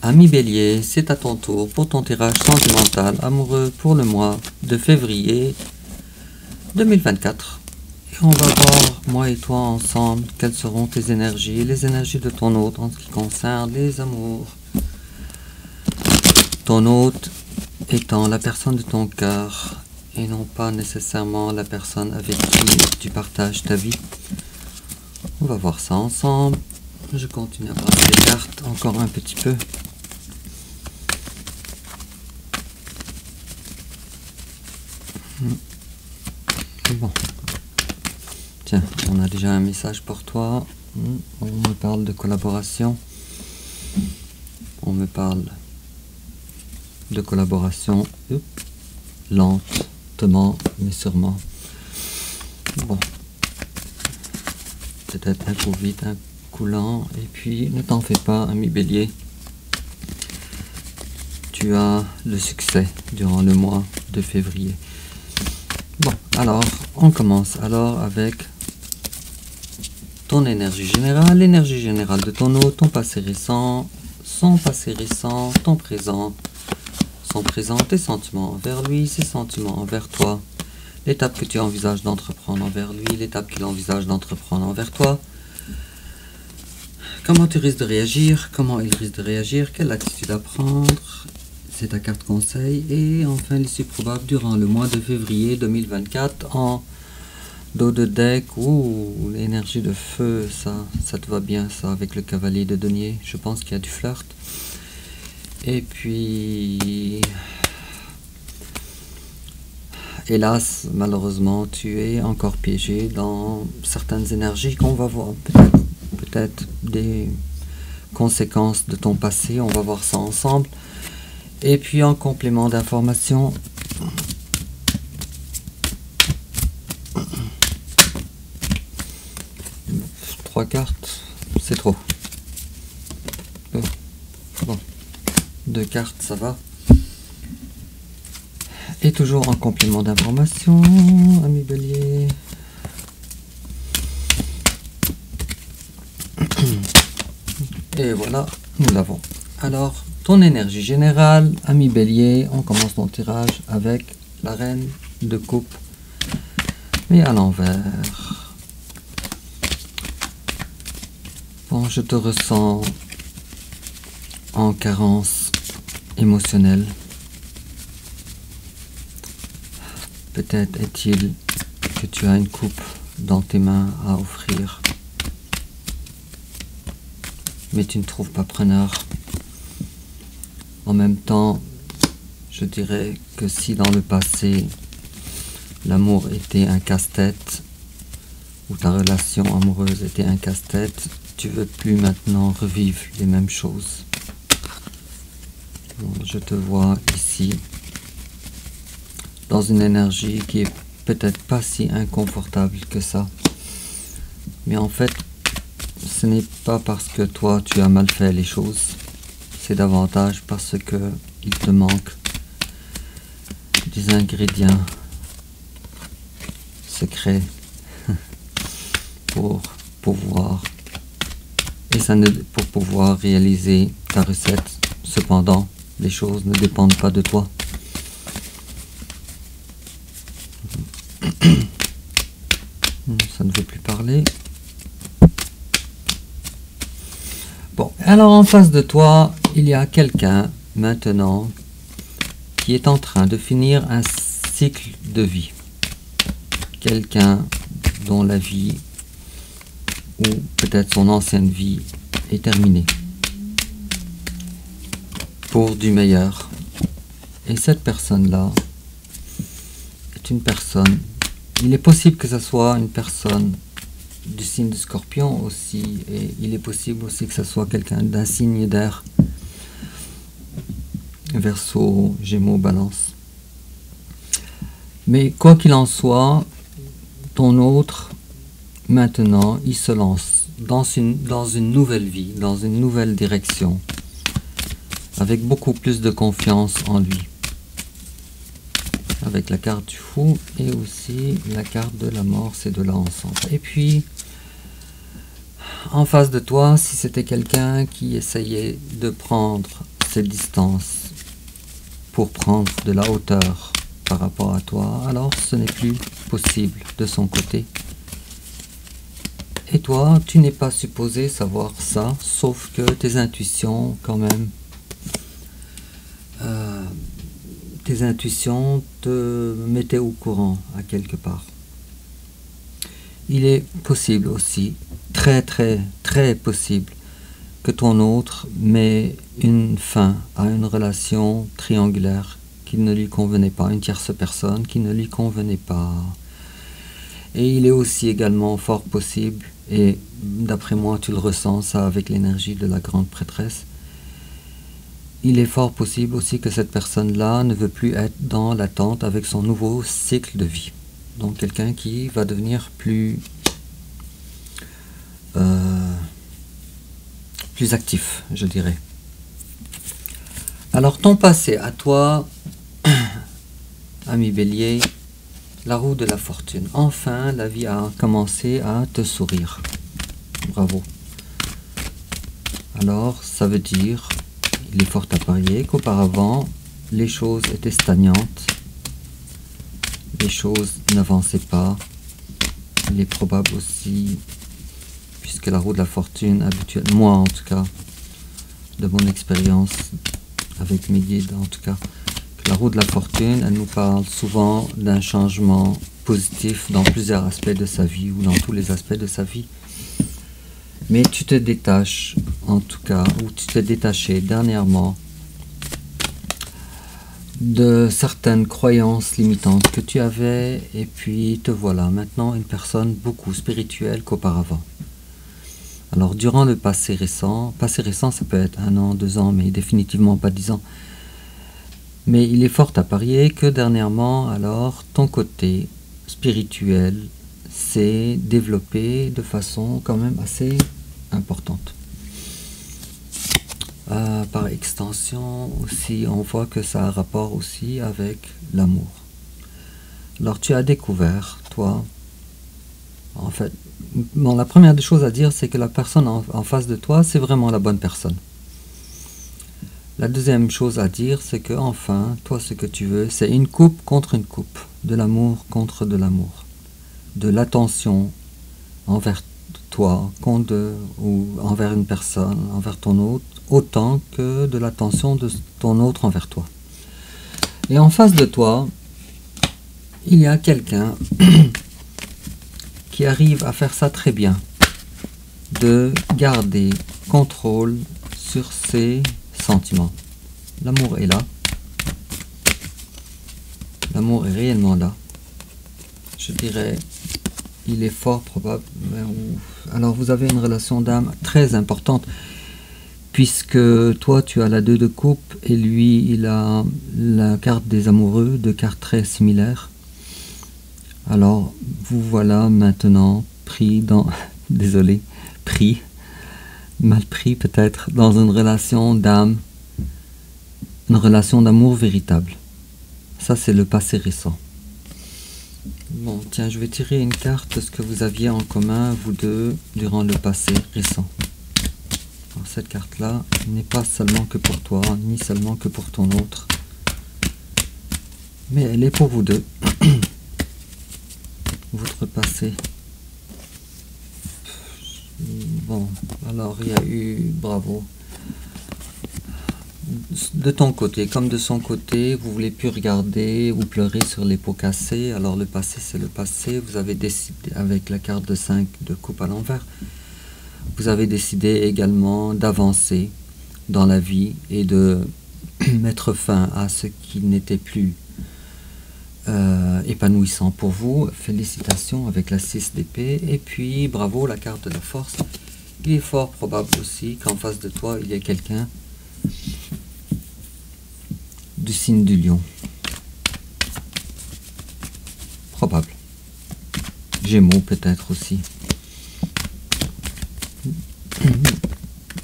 Ami Bélier, c'est à ton tour pour ton tirage sentimental amoureux pour le mois de février 2024. Et on va voir, moi et toi ensemble, quelles seront tes énergies et les énergies de ton hôte en ce qui concerne les amours. Ton hôte étant la personne de ton cœur et non pas nécessairement la personne avec qui tu partages ta vie. On va voir ça ensemble. Je continue à prendre les cartes encore un petit peu. Bon. Tiens, on a déjà un message pour toi. On me parle de collaboration. On me parle de collaboration lentement, mais sûrement. Bon. Peut-être un coup vite, un coup lent. Et puis, ne t'en fais pas, ami Bélier. Tu as le succès durant le mois de février. Bon, alors, on commence alors avec ton énergie générale, l'énergie générale de ton hôte, ton passé récent, son passé récent, ton présent, son présent, tes sentiments envers lui, ses sentiments envers toi, l'étape que tu envisages d'entreprendre envers lui, l'étape qu'il envisage d'entreprendre envers toi, comment tu risques de réagir, comment il risque de réagir, quelle attitude à prendre. C'est ta carte conseil. Et enfin, l'issue probable durant le mois de février 2024 en dos de deck. Ouh, l'énergie de feu, ça te va bien, ça, avec le cavalier de denier. Je pense qu'il y a du flirt. Et puis, hélas, malheureusement, tu es encore piégé dans certaines énergies qu'on va voir. Peut-être des conséquences de ton passé. On va voir ça ensemble. Et puis en complément d'information, trois cartes, c'est trop. Bon, deux cartes, ça va. Et toujours en complément d'information, ami Bélier. Et voilà, nous l'avons. Alors, ton énergie générale, ami Bélier, on commence ton tirage avec la reine de coupe, mais à l'envers. Bon, je te ressens en carence émotionnelle. Peut-être est-il que tu as une coupe dans tes mains à offrir, mais tu ne trouves pas preneur. En même temps, je dirais que si dans le passé, l'amour était un casse-tête, ou ta relation amoureuse était un casse-tête, tu veux plus maintenant revivre les mêmes choses. Bon, je te vois ici, dans une énergie qui est peut-être pas si inconfortable que ça. Mais en fait, ce n'est pas parce que toi, tu as mal fait les choses. C'est davantage parce que il te manque des ingrédients secrets pour pouvoir pour pouvoir réaliser ta recette. Cependant, les choses ne dépendent pas de toi. Ça ne veut plus parler. Bon, alors en face de toi, il y a quelqu'un maintenant qui est en train de finir un cycle de vie. Quelqu'un dont la vie, ou peut-être son ancienne vie, est terminée. Pour du meilleur. Et cette personne-là est une personne. Il est possible que ce soit une personne du signe de Scorpion aussi, et il est possible aussi que ce soit quelqu'un d'un signe d'air, Verseau, Gémeaux, Balance. Mais quoi qu'il en soit, ton autre, maintenant, il se lance dans une nouvelle vie, dans une nouvelle direction, avec beaucoup plus de confiance en lui. Avec la carte du fou et aussi la carte de la mort, c'est de là ensemble. Et puis, en face de toi, si c'était quelqu'un qui essayait de prendre cette distance pour prendre de la hauteur par rapport à toi, alors ce n'est plus possible de son côté. Et toi, tu n'es pas supposé savoir ça, sauf que tes intuitions, quand même, tes intuitions te mettaient au courant à quelque part. Il est possible aussi, très possible, que ton autre met une fin à une relation triangulaire qui ne lui convenait pas, une tierce personne qui ne lui convenait pas. Et il est aussi également fort possible, et d'après moi tu le ressens ça avec l'énergie de la grande prêtresse, il est fort possible aussi que cette personne-là ne veut plus être dans l'attente avec son nouveau cycle de vie. Donc quelqu'un qui va devenir plus actif, je dirais. Alors ton passé à toi, ami Bélier, la roue de la fortune. Enfin, la vie a commencé à te sourire. Bravo. Alors, ça veut dire, il est fort à parier qu'auparavant, les choses étaient stagnantes. Les choses n'avançaient pas. Il est probable aussi, puisque la roue de la fortune, habituellement, moi en tout cas, de mon expérience avec mes guides en tout cas, que la roue de la fortune, elle nous parle souvent d'un changement positif dans plusieurs aspects de sa vie ou dans tous les aspects de sa vie. Mais tu te détaches, en tout cas, ou tu t'es détaché dernièrement de certaines croyances limitantes que tu avais, et puis te voilà maintenant une personne beaucoup spirituelle qu'auparavant. Alors durant le passé récent ça peut être 1 an, 2 ans, mais définitivement pas 10 ans, mais il est fort à parier que dernièrement, alors, ton côté spirituel s'est développé de façon quand même assez importante. Par extension aussi, on voit que ça a rapport aussi avec l'amour. Alors tu as découvert, toi, en fait, bon, la première des choses à dire, c'est que la personne en face de toi, c'est vraiment la bonne personne. La deuxième chose à dire, c'est que enfin, toi, ce que tu veux, c'est une coupe contre une coupe, de l'amour contre de l'amour, de l'attention envers toi, ou envers une personne, envers ton autre, autant que de l'attention de ton autre envers toi. Et en face de toi, il y a quelqu'un qui arrive à faire ça très bien, de garder contrôle sur ses sentiments. L'amour est là. L'amour est réellement là. Je dirais, il est fort probable. Alors vous avez une relation d'âme très importante, puisque toi tu as la 2 de coupe et lui il a la carte des amoureux, 2 cartes très similaires. Alors vous voilà maintenant pris dans, désolé, mal pris peut-être, dans une relation d'âme, une relation d'amour véritable. Ça c'est le passé récent. Bon, tiens, je vais tirer une carte de ce que vous aviez en commun, vous deux, durant le passé récent. Alors, cette carte-là n'est pas seulement que pour toi, ni seulement que pour ton autre, mais elle est pour vous deux. Votre passé. Bon, alors il y a eu, bravo. De ton côté, comme de son côté, vous voulez plus regarder ou pleurer sur les pots cassés. Alors le passé, c'est le passé. Vous avez décidé, avec la carte de 5 de coupe à l'envers, vous avez décidé également d'avancer dans la vie et de mettre fin à ce qui n'était plus épanouissant pour vous. Félicitations avec la 6 d'épée. Et puis, bravo, la carte de la force. Il est fort probable aussi qu'en face de toi, il y ait quelqu'un du signe du lion. Probable. Gémeaux peut-être aussi.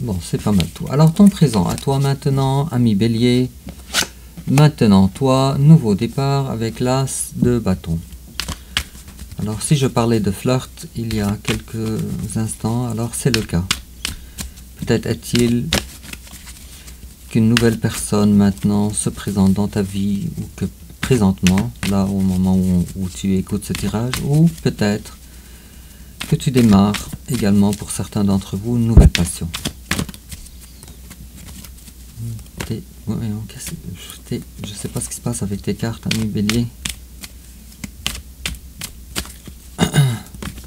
Bon, c'est pas mal tout. Alors ton présent, à toi maintenant, ami Bélier. Maintenant, toi, nouveau départ avec l'as de bâton. Alors si je parlais de flirt il y a quelques instants, alors c'est le cas. Peut-être est-il qu'une nouvelle personne maintenant se présente dans ta vie, ou que présentement, là au moment où tu écoutes ce tirage, ou peut-être que tu démarres également pour certains d'entre vous une nouvelle passion. Je sais pas ce qui se passe avec tes cartes, ami Bélier.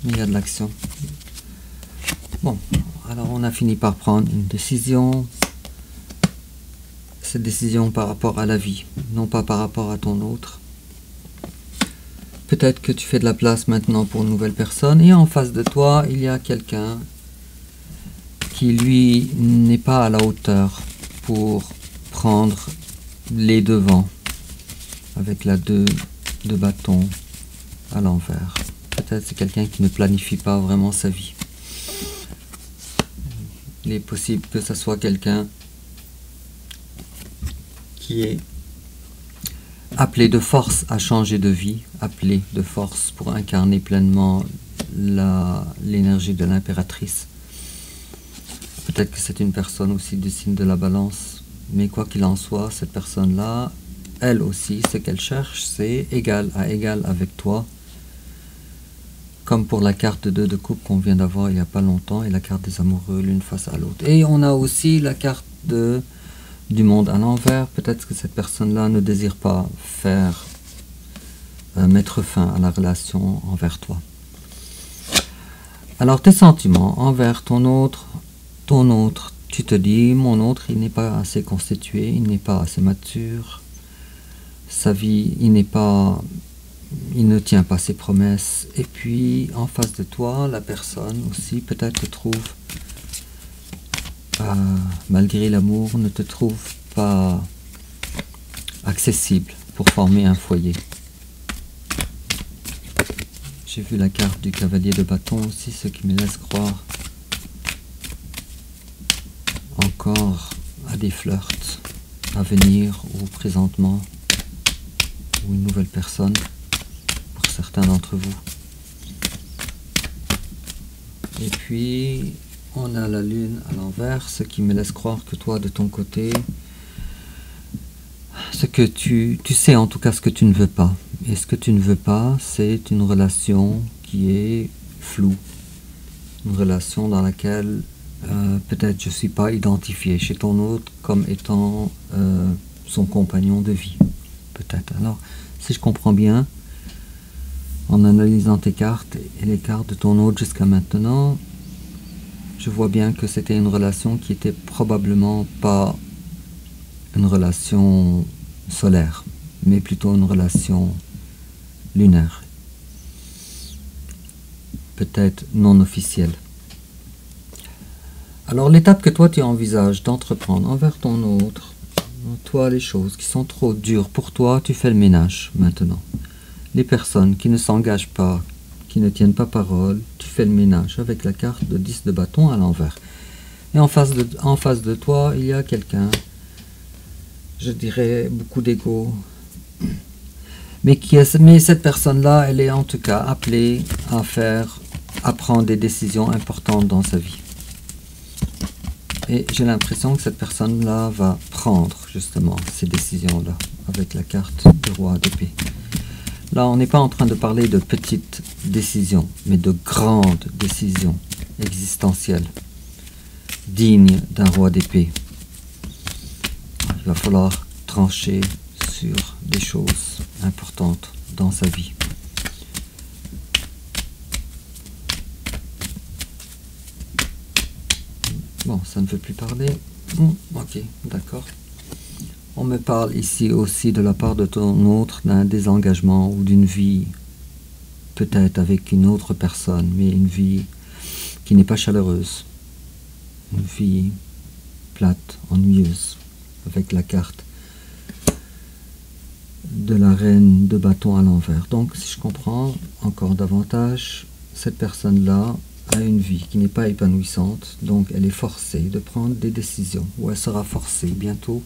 Mais il y a de l'action. Bon, alors on a fini par prendre une décision. Cette décision par rapport à la vie, non pas par rapport à ton autre. Peut-être que tu fais de la place maintenant pour une nouvelle personne, et en face de toi, il y a quelqu'un qui, lui, n'est pas à la hauteur pour prendre les devants avec la 2 de bâton à l'envers. Peut-être c'est quelqu'un qui ne planifie pas vraiment sa vie. Il est possible que ce soit quelqu'un qui est appelé de force à changer de vie, appelé de force pour incarner pleinement l'énergie de l'impératrice. Peut-être que c'est une personne aussi du signe de la balance, mais quoi qu'il en soit, cette personne-là, elle aussi, ce qu'elle cherche, c'est égal à égal avec toi, comme pour la carte 2 de coupe qu'on vient d'avoir il n'y a pas longtemps, et la carte des amoureux l'une face à l'autre. Et on a aussi la carte du monde à l'envers. Peut-être que cette personne-là ne désire pas mettre fin à la relation envers toi. Alors tes sentiments envers ton autre, tu te dis, mon autre, il n'est pas assez constitué, il n'est pas assez mature, sa vie, il ne tient pas ses promesses, et puis en face de toi, la personne aussi peut-être te trouve, malgré l'amour, ne te trouve pas accessible pour former un foyer. J'ai vu la carte du cavalier de bâton aussi, ce qui me laisse croire encore à des flirts à venir, ou présentement, ou une nouvelle personne pour certains d'entre vous. Et puis on a la lune à l'envers, ce qui me laisse croire que toi de ton côté, ce que tu sais en tout cas ce que tu ne veux pas. Et ce que tu ne veux pas, c'est une relation qui est floue. Une relation dans laquelle peut-être je ne suis pas identifié chez ton autre comme étant son compagnon de vie. Peut-être. Alors, si je comprends bien, en analysant tes cartes et les cartes de ton autre jusqu'à maintenant, je vois bien que c'était une relation qui était probablement pas une relation solaire, mais plutôt une relation lunaire. Peut-être non officielle. Alors l'étape que toi tu envisages d'entreprendre envers ton autre, toi les choses qui sont trop dures pour toi, tu fais le ménage maintenant. Les personnes qui ne s'engagent pas, qui ne tiennent pas parole, tu fais le ménage avec la carte de 10 de bâton à l'envers. Et en face de toi, il y a quelqu'un, je dirais beaucoup d'ego, mais cette personne-là, elle est en tout cas appelée à prendre des décisions importantes dans sa vie. Et j'ai l'impression que cette personne-là va prendre justement ces décisions-là avec la carte du roi d'épée. Là, on n'est pas en train de parler de petites décisions, mais de grandes décisions existentielles, dignes d'un roi d'épée. Il va falloir trancher sur des choses importantes dans sa vie. Bon, ça ne veut plus parler. Ok, d'accord. On me parle ici aussi de la part de ton autre d'un désengagement ou d'une vie, peut-être avec une autre personne, mais une vie qui n'est pas chaleureuse. Une vie plate, ennuyeuse, avec la carte de la reine de bâton à l'envers. Donc, si je comprends encore davantage, cette personne-là a une vie qui n'est pas épanouissante, donc elle est forcée de prendre des décisions, ou elle sera forcée bientôt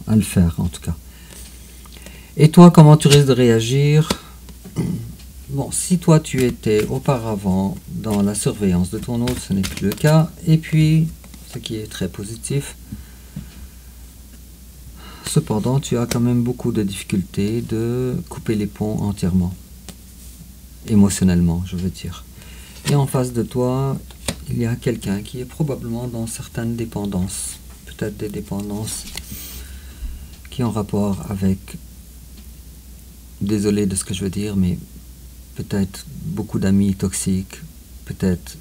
à le faire en tout cas. Et toi, comment tu risques de réagir? Bon, si toi tu étais auparavant dans la surveillance de ton autre, ce n'est plus le cas. Et puis, ce qui est très positif, cependant, tu as quand même beaucoup de difficultés de couper les ponts entièrement. Émotionnellement, je veux dire. Et en face de toi, il y a quelqu'un qui est probablement dans certaines dépendances. Peut-être des dépendances qui ont rapport avec... Désolé de ce que je veux dire, mais peut-être beaucoup d'amis toxiques, peut-être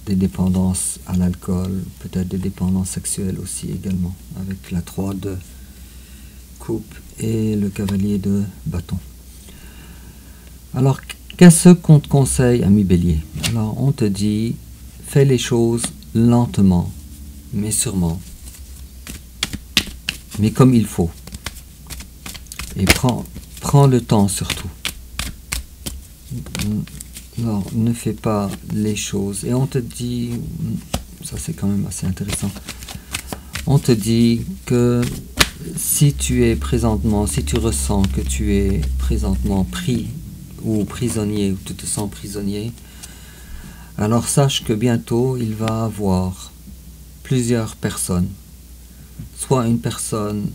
des dépendances à l'alcool, peut-être des dépendances sexuelles aussi également, avec la 3 de coupe et le cavalier de bâton. Alors, qu'est-ce qu'on te conseille, ami Bélier? Alors, on te dit, fais les choses lentement, mais sûrement, mais comme il faut. Et prends le temps surtout. Non, ne fais pas les choses. Et on te dit, ça c'est quand même assez intéressant, on te dit que si tu es présentement, si tu ressens que tu es présentement pris ou prisonnier, ou tu te sens prisonnier, alors sache que bientôt il va avoir plusieurs personnes, soit une personne,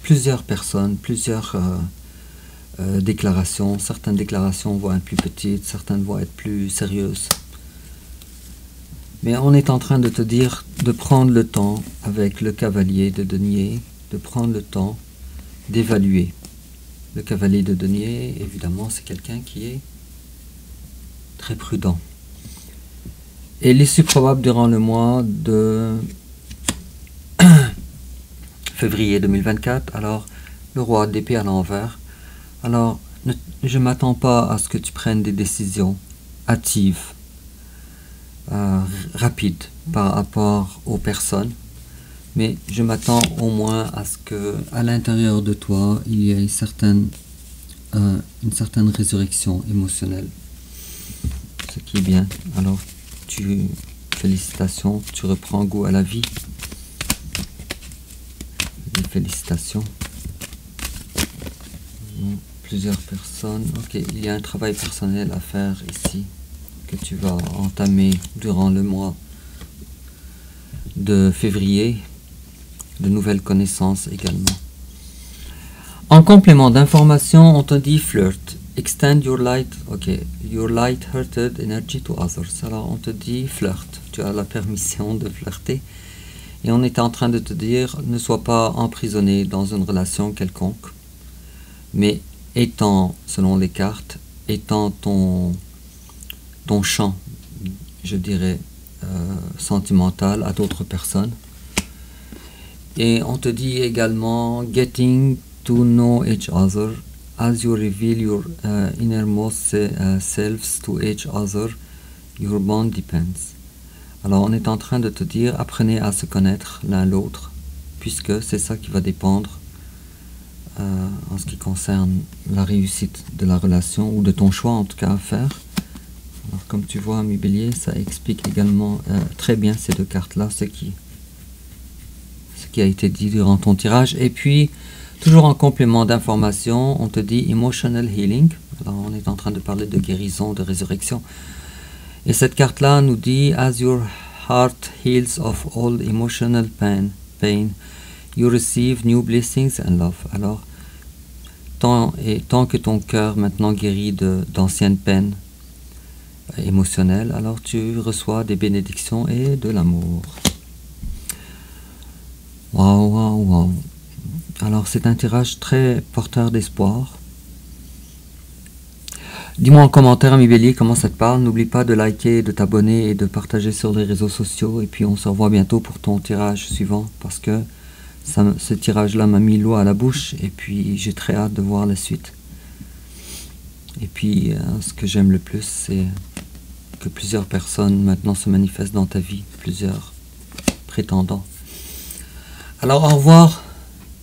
plusieurs personnes, plusieurs déclarations. Certaines déclarations vont être plus petites, certaines vont être plus sérieuses. Mais on est en train de te dire de prendre le temps avec le cavalier de denier, de prendre le temps d'évaluer. Le cavalier de denier, évidemment, c'est quelqu'un qui est très prudent. Et l'issue probable durant le mois de février 2024, alors le roi d'épée à l'envers. Alors, je ne m'attends pas à ce que tu prennes des décisions hâtives, rapides par rapport aux personnes, mais je m'attends au moins à ce que, à l'intérieur de toi, il y ait une certaine résurrection émotionnelle, ce qui est bien. Alors, félicitations, tu reprends goût à la vie. Félicitations. Plusieurs personnes. Ok, il y a un travail personnel à faire ici que tu vas entamer durant le mois de février. De nouvelles connaissances également. En complément d'information, on te dit flirt. Extend your light, your light-hearted energy to others. Alors on te dit flirt. Tu as la permission de flirter. Et on est en train de te dire, ne sois pas emprisonné dans une relation quelconque, mais étends, selon les cartes, étends ton champ, je dirais, sentimental à d'autres personnes. Et on te dit également, getting to know each other, as you reveal your innermost selves to each other, your bond depends. Alors on est en train de te dire, apprenez à se connaître l'un l'autre, puisque c'est ça qui va dépendre en ce qui concerne la réussite de la relation, ou de ton choix en tout cas à faire. Alors comme tu vois, ami Bélier, ça explique également très bien ces deux cartes-là, ce qui a été dit durant ton tirage. Et puis, toujours en complément d'information, on te dit emotional healing. Alors on est en train de parler de guérison, de résurrection. Et cette carte-là nous dit, as your heart heals of all emotional pain, you receive new blessings and love. Alors, tant que ton cœur maintenant guérit d'anciennes peines émotionnelles, alors tu reçois des bénédictions et de l'amour. Waouh, waouh, waouh. Alors, c'est un tirage très porteur d'espoir. Dis-moi en commentaire, ami Bélier, comment ça te parle. N'oublie pas de liker, de t'abonner et de partager sur les réseaux sociaux. Et puis on se revoit bientôt pour ton tirage suivant, parce que ce tirage-là m'a mis l'eau à la bouche. Et puis j'ai très hâte de voir la suite. Et puis ce que j'aime le plus, c'est que plusieurs personnes maintenant se manifestent dans ta vie. Plusieurs prétendants. Alors au revoir.